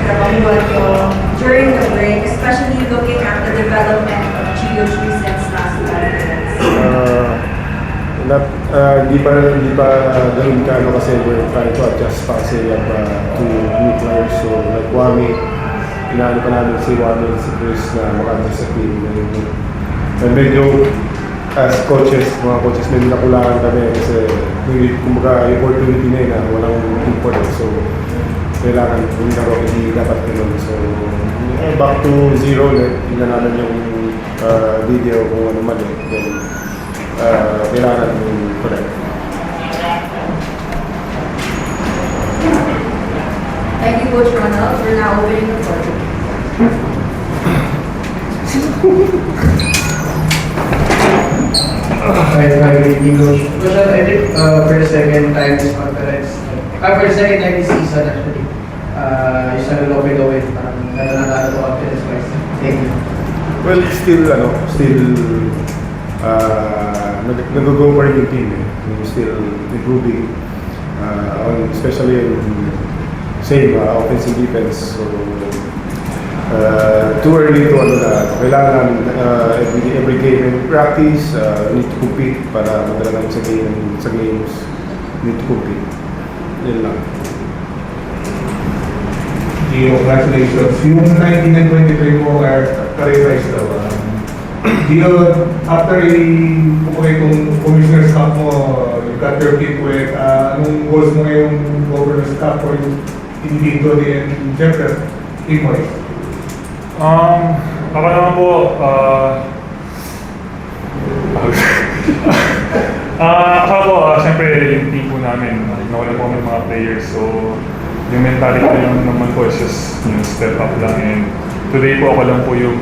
pinagtrabahuan nyo during the break, especially looking at the development of Gio since last conference? Hindi pa ganun ka ano kasi we're trying to adjust pa kasi we have two new players. So like Wami, inaano pa namin si Wami and si Chris na maka-adjust sa team. And medyo as coaches, mga coaches, medyo nakulangan kami kasi kumbaga yung opportunity na yun na walang import. So kailangan yung laro, hindi dapat ganun. So back to zero ulit, tingnan namin yung video kung ano man then kailangan yung correct. Thank you, Coach Ronald. We're now opening the floor. Hi, good evening, Coach. Coach, I think for the second time this conference, for the second time this season actually, you started open, parang nananalo ko confidence-wise. Thank you. Well, still nag-go pa rin yung team eh. We're still improving, especially in same offense and defense. So, too early to kailangan every game in practice, need to compete para madala namin sa games, need to compete. Yun lang. Gio, congratulations. Yung 1923 mo career-wise daw. Gio, after kung Commissioner's Cup mo, you got your feet wet, anong goals mo ngayong Governor's Cup or yung individually and siyempre, team-wise? Ako naman po, siyempre yung team po namin, nawala po kami mga players, so yung mentality ko lang naman po is just step up lang, and today po ako lang po yung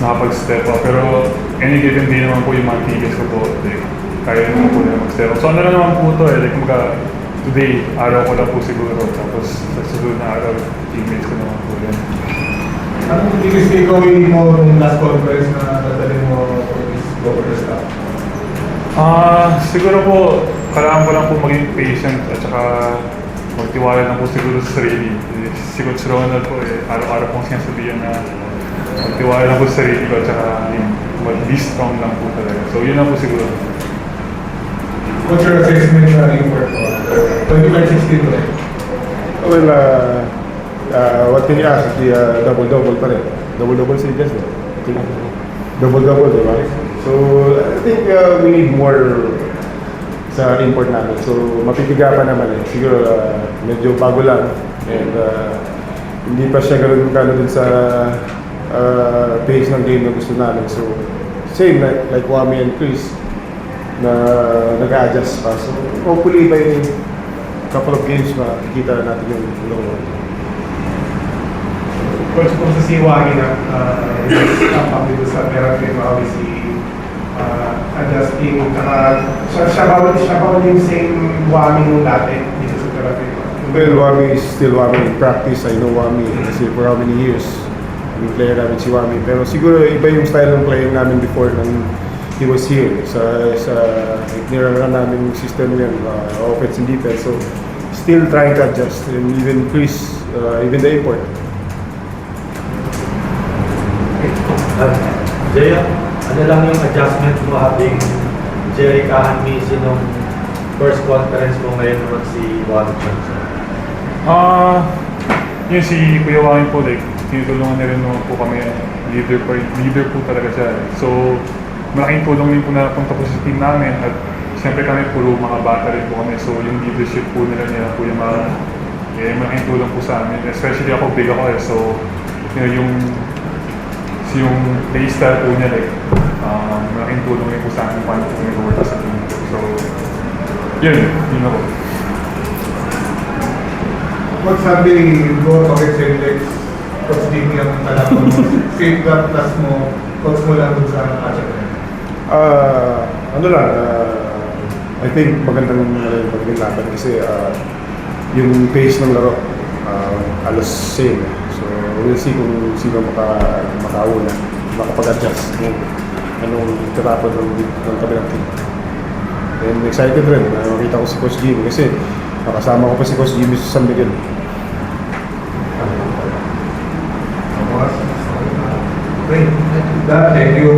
nakapag-step up, pero any given day naman po yung mga teammates ko po, like, kaya naman po na mag-step up. So ano na naman po ito like kumbaga today, araw ko lang po siguro, tapos sa susunod na araw, teammates ko naman po yan. Anong biggest takeaway mo nung last conference na dadalhin mo for this Governor's Cup? Siguro po, kailangan ko lang po maging patient at saka magtiwala lang po siguro sa sarili. Si Coach Ronald po araw-araw pong sinasabihan na magtiwala lang po sa sarili ko at saka be strong lang po talaga. So yun lang po siguro. What's your assessment na import mo? 2016 ulit? Well, what can you ask? The double-double pa rin. Double-double si Jess, eh. Double-double, di ba? So, I think we need more sa import namin. So, mapipiga pa naman eh. Siguro, medyo bago lang. And hindi pa siya gano'n dun sa pace ng game na gusto namin. So, same like Wami and Chris na nag-adjust pa. So, hopefully by couple of games makikita natin yung lower. Coach, kung sa Siwagi na stop dito sa therapy, obviously adjusting, siya ba yung same Wami nung dati dito sa therapy? Well, Wami is still Wami in practice. I know Wami kasi for how many years yung player namin si Wami. Pero siguro iba yung style ng playing namin before nang he was here. Sa niraran namin yung system yan, offense and defense. So, still trying to adjust. And even Chris, even the import. Jaya, ano lang yung adjustment mo having Jerry Kahan-Misi nung first conference mo ngayon naman si Juan Johnson? Yun si Kuya Wangin po, like, tinutulungan na rin naman po kami, leader po talaga siya. So, malaking tulong din po na punta po sa team namin at siyempre kami puro mga bata rin po kami. So, yung leadership po nila niya po yung malaking tulong po sa amin. Especially ako, big ako eh. So, yung playstyle po niya, like, malaking tulong rin po sa amin paano po nag-work sa team. So, yun ako. Coach, Sunday, go against Index, Coach Jimmy ang talagang mo, save that plus mo, coach mo lang dun sa matchup na yun. I think magandang laban kasi yung pace ng laro alos same. So we'll see kung sino makauna, makapag-adjust kung anong tatapon ng kabilang team. And excited rin na makita ko si Coach Jimmy kasi nakasama ko pa si Coach Jimmy sa San Miguel. Okay. Thank you.